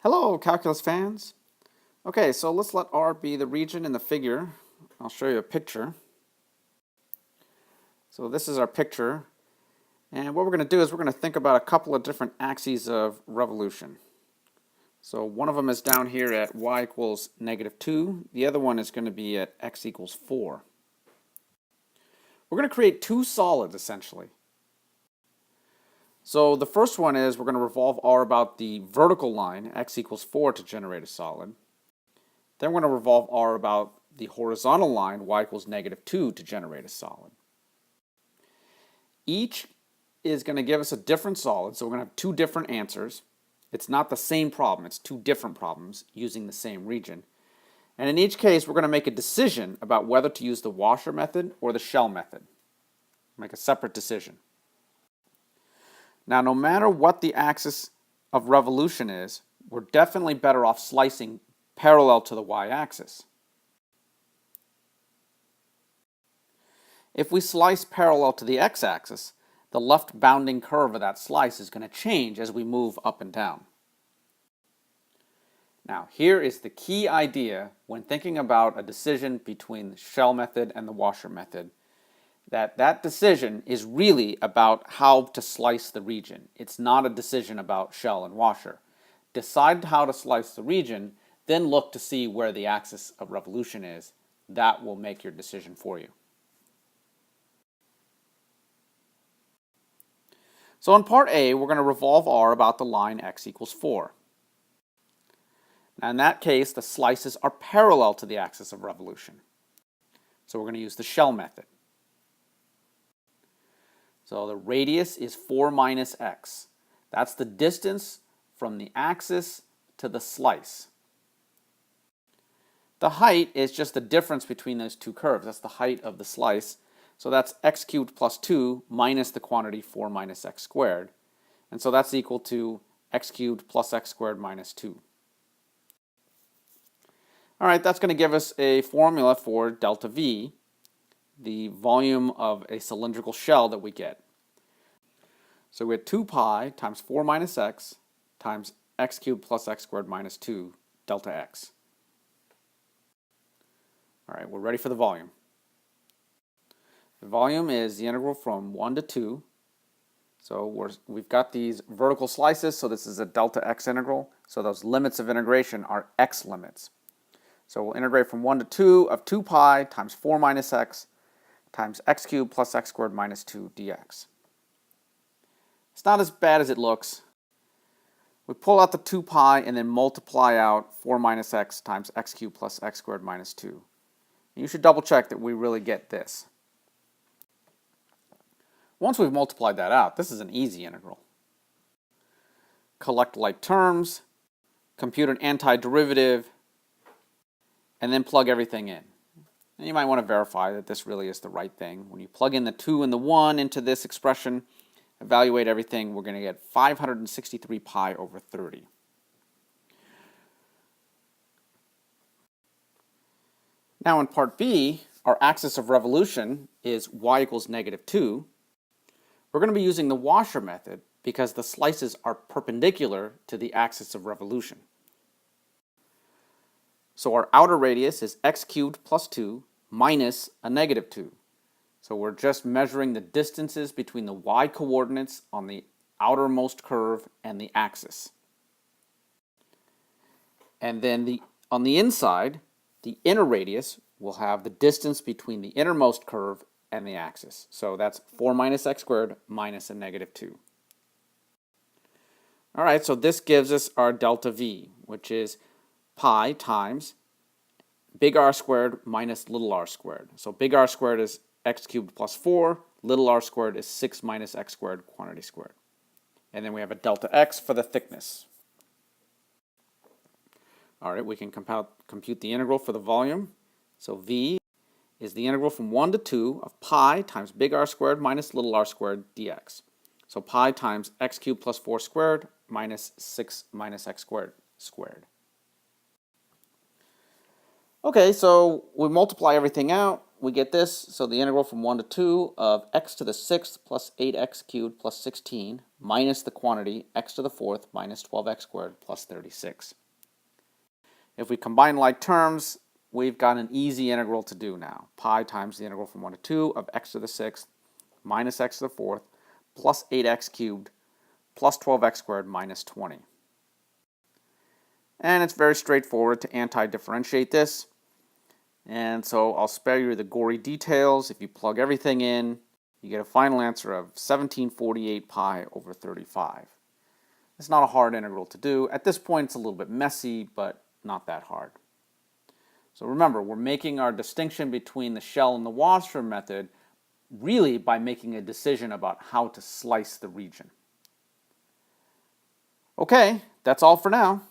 Hello, calculus fans. Okay, so let's let R be the region in the figure. I'll show you a picture. So this is our picture. And what we're going to do is we're going to think about a couple of different axes of revolution. So one of them is down here at y equals -2. The other one is going to be at x equals 4. We're going to create two solids, essentially. So the first one is we're going to revolve R about the vertical line, x equals 4, to generate a solid. Then we're going to revolve R about the horizontal line, y equals -2, to generate a solid. Each is going to give us a different solid, so we're going to have two different answers. It's not the same problem, it's two different problems using the same region. And in each case, we're going to make a decision about whether to use the washer method or the shell method. Make a separate decision. Now, no matter what the axis of revolution is, we're definitely better off slicing parallel to the y-axis. If we slice parallel to the x-axis, the left bounding curve of that slice is going to change as we move up and down. Now, here is the key idea when thinking about a decision between the shell method and the washer method, that decision is really about how to slice the region. It's not a decision about shell and washer. Decide how to slice the region, then look to see where the axis of revolution is. That will make your decision for you. So in part A, we're going to revolve R about the line x equals 4. Now in that case, the slices are parallel to the axis of revolution. So we're going to use the shell method. So the radius is 4 minus x. That's the distance from the axis to the slice. The height is just the difference between those two curves. That's the height of the slice. So that's x cubed plus 2 minus the quantity 4 minus x squared. And so that's equal to x cubed plus x squared minus 2. All right, that's going to give us a formula for delta V, the volume of a cylindrical shell that we get. So we have 2 pi times 4 minus x times x cubed plus x squared minus 2 delta x. All right, we're ready for the volume. The volume is the integral from 1 to 2. So we've got these vertical slices, so this is a delta x integral. So those limits of integration are x limits. So we'll integrate from 1 to 2 of 2 pi times 4 minus x times x cubed plus x squared minus 2 dx. It's not as bad as it looks. We pull out the 2 pi and then multiply out 4 minus x times x cubed plus x squared minus 2. And you should double check that we really get this. Once we've multiplied that out, this is an easy integral. Collect like terms, compute an antiderivative, and then plug everything in. And you might want to verify that this really is the right thing. When you plug in the 2 and the 1 into this expression, evaluate everything, we're going to get 563 pi over 30. Now in part B, our axis of revolution is y equals -2. We're going to be using the washer method because the slices are perpendicular to the axis of revolution. So our outer radius is x cubed plus 2 minus a -2. So we're just measuring the distances between the y coordinates on the outermost curve and the axis. And then on the inside, the inner radius will have the distance between the innermost curve and the axis. So that's 4 minus x squared minus a -2. All right, so this gives us our delta V, which is pi times big R squared minus little r squared. So big R squared is x cubed plus 4, little r squared is 6 minus x squared quantity squared. And then we have a delta x for the thickness. All right, we can compute the integral for the volume. So V is the integral from 1 to 2 of pi times big R squared minus little r squared dx. So pi times x cubed plus 4 squared minus 6 minus x squared squared. Okay, so we multiply everything out. we get this. So the integral from 1 to 2 of x to the 6th plus 8x cubed plus 16 minus the quantity x to the 4th minus 12x squared plus 36. If we combine like terms, we've got an easy integral to do now. Pi times the integral from 1 to 2 of x to the 6th minus x to the 4th plus 8x cubed plus 12x squared minus 20. And it's very straightforward to anti-differentiate this. And so I'll spare you the gory details. If you plug everything in, you get a final answer of 1748 pi over 35. It's not a hard integral to do. At this point, it's a little bit messy, but not that hard. So remember, we're making our distinction between the shell and the Washburn method really by making a decision about how to slice the region. Okay, that's all for now.